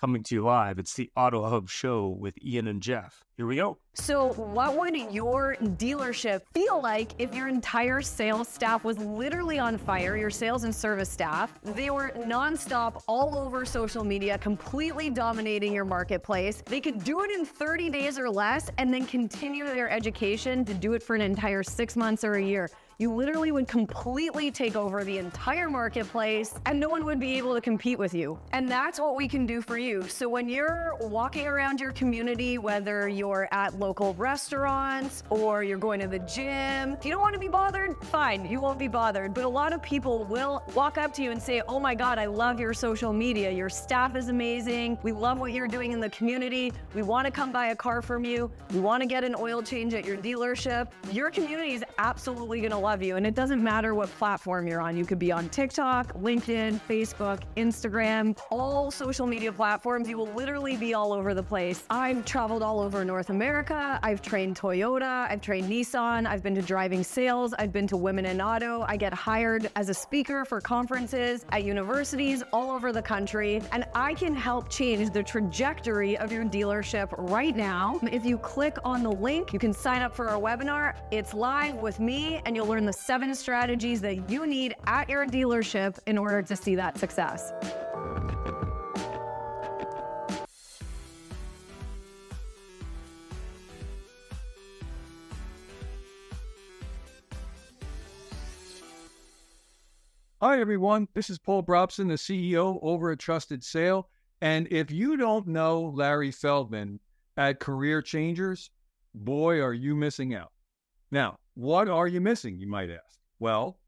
Coming to you live, it's the Auto Hub Show with Ian and Jeff. Here we go. So what would your dealership feel like if your entire sales staff was literally on fire, your sales and service staff? They were nonstop all over social media, completely dominating your marketplace. They could do it in 30 days or less and then continue their education to do it for an entire 6 months or a year. You literally would completely take over the entire marketplace and no one would be able to compete with you. And that's what we can do for you. So when you're walking around your community, whether you're at local restaurants or you're going to the gym, if you don't want to be bothered, fine, you won't be bothered. But a lot of people will walk up to you and say, oh my God, I love your social media. Your staff is amazing. We love what you're doing in the community. We want to come buy a car from you. We want to get an oil change at your dealership. Your community is absolutely going to love you. And it doesn't matter what platform you're on. You could be on TikTok, LinkedIn, Facebook, Instagram, all social media platforms. You will literally be all over the place. I've traveled all over North America. I've trained Toyota. I've trained Nissan. I've been to driving sales. I've been to Women in Auto. I get hired as a speaker for conferences at universities all over the country. And I can help change the trajectory of your dealership right now. If you click on the link, you can sign up for our webinar. It's live with me and you'll learn the 7 strategies that you need at your dealership in order to see that success. Hi, everyone. This is Paul Robson, the CEO over at Trusted Sale. And if you don't know Larry Feldman at Career Changers, boy, are you missing out. Now, what are you missing, you might ask? Well,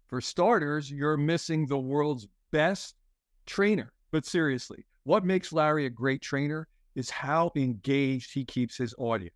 for starters, you're missing the world's best trainer. But seriously, what makes Larry a great trainer is how engaged he keeps his audience.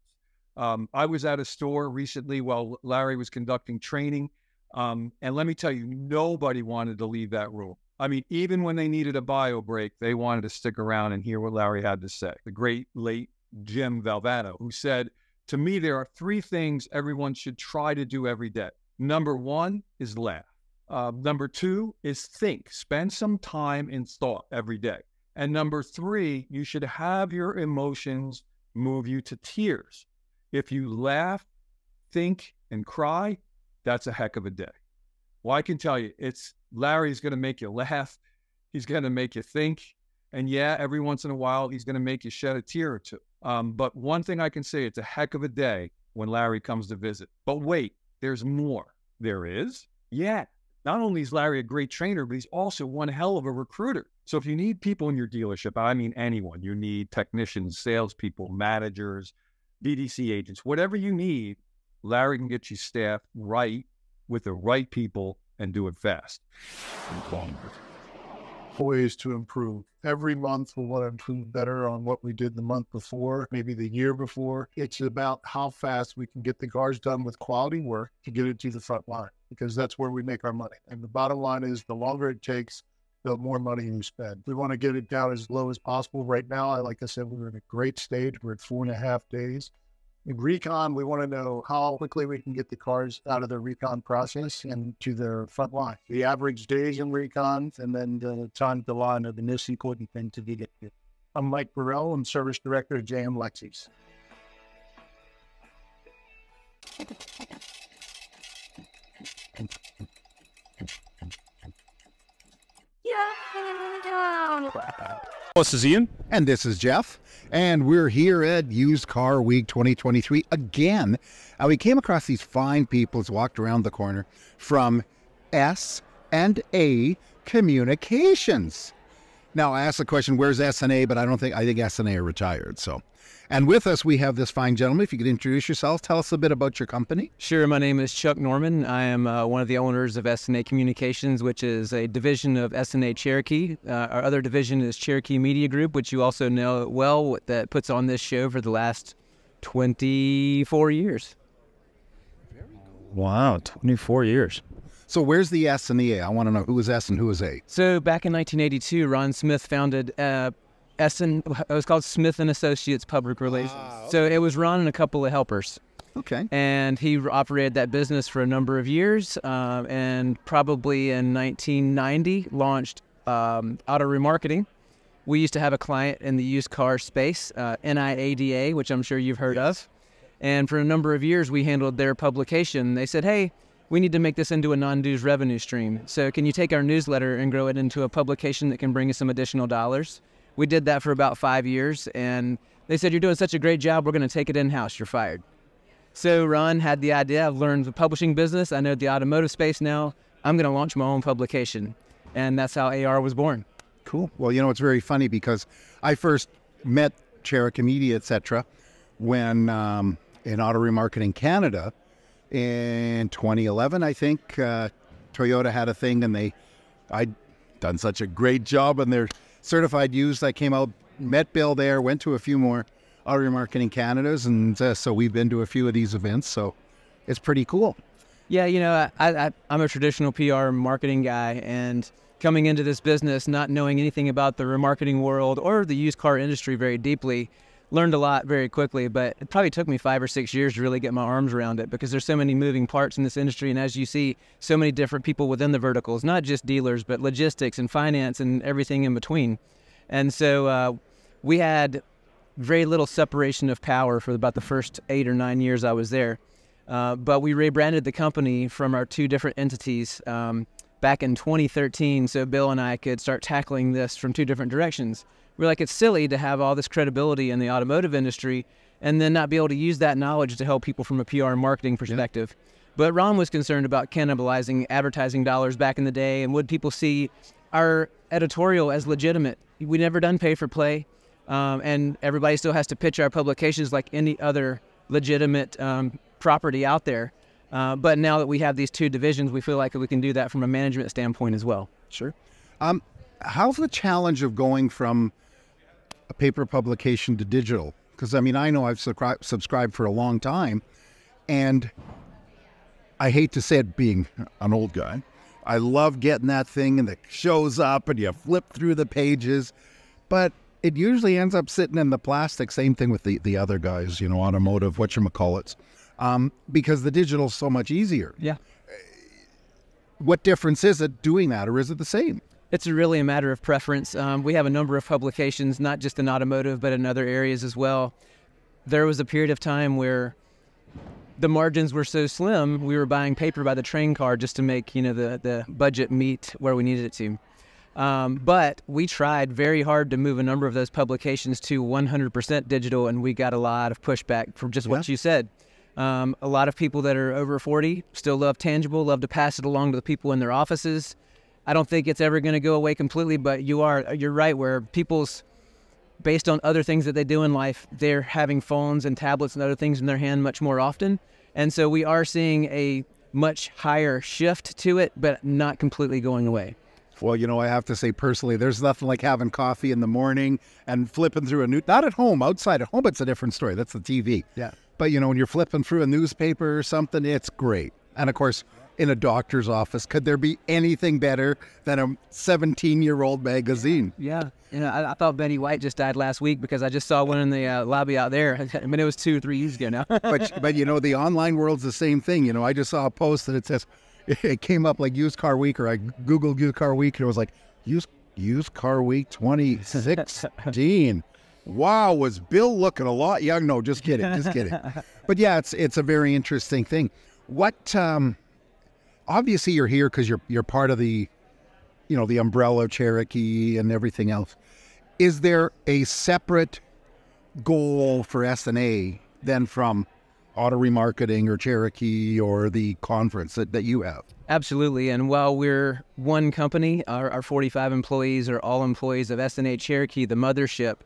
I was at a store recently while Larry was conducting training. And let me tell you, nobody wanted to leave that room. I mean, even when they needed a bio break, they wanted to stick around and hear what Larry had to say. The great late Jim Valvano, who said, to me, there are 3 things everyone should try to do every day. Number 1 is laugh. Number 2 is think. Spend some time in thought every day. And number 3, you should have your emotions move you to tears. If you laugh, think, and cry, that's a heck of a day. Well, I can tell you, Larry's going to make you laugh. He's going to make you think. And yeah, every once in a while, he's going to make you shed a tear or two. But one thing I can say, it's a heck of a day when Larry comes to visit. But wait, there's more. There is? Yeah. Not only is Larry a great trainer, but he's also one hell of a recruiter. So if you need people in your dealership, I mean anyone, you need technicians, salespeople, managers, BDC agents, whatever you need, Larry can get you staffed right with the right people and do it fast. Ways to improve. Every month we want to improve better on what we did the month before, maybe the year before. It's about how fast we can get the cars done with quality work to get it to the front line, because that's where we make our money. And the bottom line is the longer it takes, the more money you spend. We want to get it down as low as possible. Right now, like I said, we're in a great stage. We're at 4.5 days. In recon, we want to know how quickly we can get the cars out of the recon process and to their front line. The average days in recon, and then the time to line are the most important thing to get it. I'm Mike Burrell. I'm Service Director at JM Lexus. This is Ian. And this is Jeff. And we're here at Used Car Week 2023 again. We came across these fine people as walked around the corner from S&A Communications. Now, I asked the question, where's S&A? But I think S&A are retired. So, and with us, we have this fine gentleman. If you could introduce yourself, tell us a bit about your company. Sure. My name is Chuck Norman. I am one of the owners of S&A Communications, which is a division of S&A Cherokee. Our other division is Cherokee Media Group, which you also know well, that puts on this show for the last 24 years. Wow, 24 years. So where's the S and the A? I want to know who is S and who is A. So back in 1982, Ron Smith founded it was called Smith and Associates Public Relations. Okay. So it was Ron and a couple of helpers. Okay. And he operated that business for a number of years, and probably in 1990 launched auto remarketing. We used to have a client in the used car space, NIADA, which I'm sure you've heard of. And for a number of years, we handled their publication. They said, hey, we need to make this into a non-dues revenue stream. So can you take our newsletter and grow it into a publication that can bring us some additional dollars? We did that for about 5 years, and they said, you're doing such a great job, we're going to take it in-house, you're fired. So Ron had the idea, I've learned the publishing business, I know the automotive space now, I'm going to launch my own publication. And that's how AR was born. Cool. Well, you know, it's very funny because I first met Cherokee Media, etc., when in Auto Remarketing Canada in 2011, I think, Toyota had a thing, and I'd done such a great job on their certified used. I came out, met Bill there, went to a few more Auto Remarketing Canadas, and so we've been to a few of these events, so it's pretty cool. Yeah, you know, I'm a traditional PR marketing guy, and coming into this business, not knowing anything about the remarketing world or the used car industry very deeply, learned a lot very quickly, but it probably took me 5 or 6 years to really get my arms around it because there's so many moving parts in this industry, and as you see, so many different people within the verticals, not just dealers, but logistics and finance and everything in between. And so we had very little separation of power for about the first 8 or 9 years I was there. But we rebranded the company from our 2 different entities back in 2013 so Bill and I could start tackling this from 2 different directions. We're like, it's silly to have all this credibility in the automotive industry and then not be able to use that knowledge to help people from a PR and marketing perspective. Yeah. But Ron was concerned about cannibalizing advertising dollars back in the day, and would people see our editorial as legitimate? We never done pay for play, and everybody still has to pitch our publications like any other legitimate property out there. But now that we have these 2 divisions, we feel like we can do that from a management standpoint as well. Sure. How's the challenge of going from a paper publication to digital? Because, I mean, I know I've subscribed for a long time, and I hate to say it being an old guy, I love getting that thing and it shows up and you flip through the pages, but it usually ends up sitting in the plastic. Same thing with the other guys, you know, automotive, whatchamacallits, because the digital's so much easier. Yeah. What difference is it doing that, or is it the same? It's really a matter of preference. We have a number of publications, not just in automotive, but in other areas as well. There was a period of time where the margins were so slim, we were buying paper by the train car just to make, you know, the budget meet where we needed it to. But we tried very hard to move a number of those publications to 100% digital, and we got a lot of pushback from just what you said. A lot of people that are over 40 still love tangible, love to pass it along to the people in their offices. I don't think it's ever going to go away completely, but you're right, where people's, based on other things that they do in life, they're having phones and tablets and other things in their hand much more often. And so we are seeing a much higher shift to it, but not completely going away. Well, you know, I have to say personally, there's nothing like having coffee in the morning and flipping through not at home, outside at home, it's a different story. That's the TV. Yeah. But, you know, when you're flipping through a newspaper or something, it's great. And of course, in a doctor's office, could there be anything better than a 17-year-old magazine? Yeah. You know, I thought Betty White just died last week because I just saw one in the lobby out there. I mean, it was 2 or 3 years ago now. but, you know, the online world's the same thing. You know, I just saw a post that it says, it came up like Used Car Week, or I Googled Used Car Week, and it was like, Used Car Week 2016. Wow, was Bill looking a lot young? No, just kidding. But yeah, it's a very interesting thing. What, obviously you're here because you're part of the, you know, the umbrella Cherokee and everything else. Is there a separate goal for S&A than from auto remarketing or Cherokee or the conference that you have? Absolutely. And while we're one company, our 45 employees are all employees of S&A Cherokee, the mothership.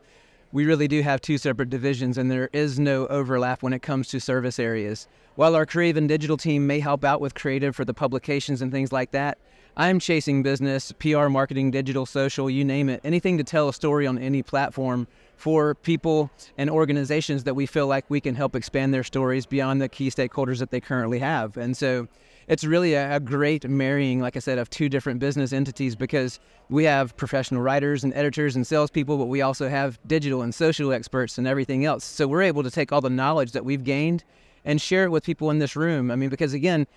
We really do have 2 separate divisions, and there is no overlap when it comes to service areas. While our creative and digital team may help out with creative for the publications and things like that, I'm chasing business, PR, marketing, digital, social, you name it, anything to tell a story on any platform for people and organizations that we feel like we can help expand their stories beyond the key stakeholders that they currently have. And so it's really a great marrying, like I said, of 2 different business entities, because we have professional writers and editors and salespeople, but we also have digital and social experts and everything else. So we're able to take all the knowledge that we've gained and share it with people in this room. I mean, because again,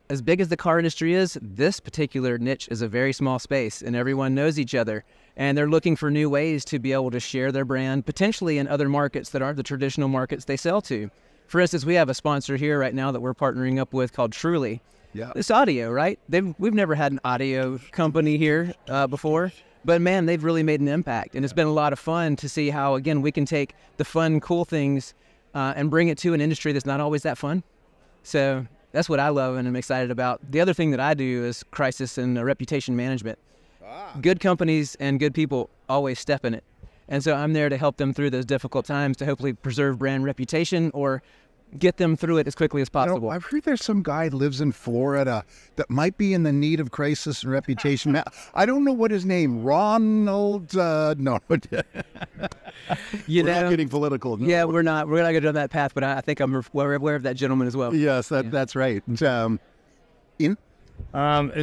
as big as the car industry is, this particular niche is a very small space, and everyone knows each other. And they're looking for new ways to be able to share their brand, potentially in other markets that aren't the traditional markets they sell to. For instance, we have a sponsor here right now that we're partnering up with called Truly. Yeah. It's audio, right? We've never had an audio company here before, but man, they've really made an impact. And it's been a lot of fun to see how, again, we can take the fun, cool things and bring it to an industry that's not always that fun. So that's what I love and I'm excited about. The other thing that I do is crisis and reputation management. Good companies and good people always step in it. And so I'm there to help them through those difficult times to hopefully preserve brand reputation or get them through it as quickly as possible. I've heard there's some guy lives in Florida that might be in the need of crisis and reputation. I don't know what his name, Ronald, no. We're not getting political. No. Yeah, we're not going to go down that path, but I think I'm aware of that gentleman as well. Yes, that's right. In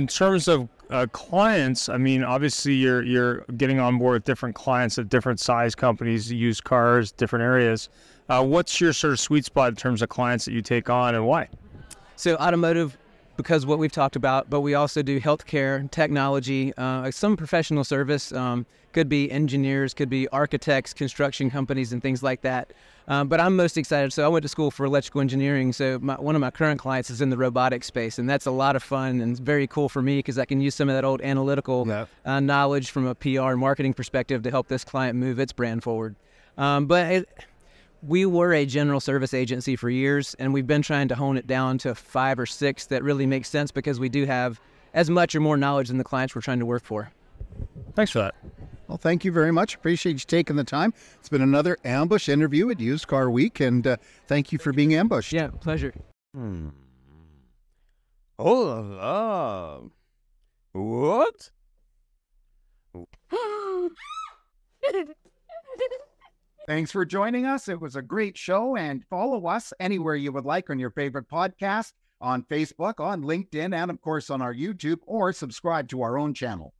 terms of clients, I mean, obviously you're getting on board with different clients at different size companies, used cars, different areas. What's your sort of sweet spot in terms of clients that you take on and why? So automotive, because what we've talked about, but we also do healthcare, technology, some professional service, could be engineers, could be architects, construction companies, and things like that. But I'm most excited. So I went to school for electrical engineering. So one of my current clients is in the robotics space, and that's a lot of fun and it's very cool for me because I can use some of that old analytical knowledge from a PR and marketing perspective to help this client move its brand forward. We were a general service agency for years, and we've been trying to hone it down to 5 or 6 that really makes sense because we do have as much or more knowledge than the clients we're trying to work for. Thanks for that. Well, thank you very much. Appreciate you taking the time. It's been another ambush interview at Used Car Week, and thank you for being ambushed. Yeah, pleasure. Oh la la. What? Thanks for joining us. It was a great show, and follow us anywhere you would like on your favorite podcast, on Facebook, on LinkedIn, and of course on our YouTube, or subscribe to our own channel.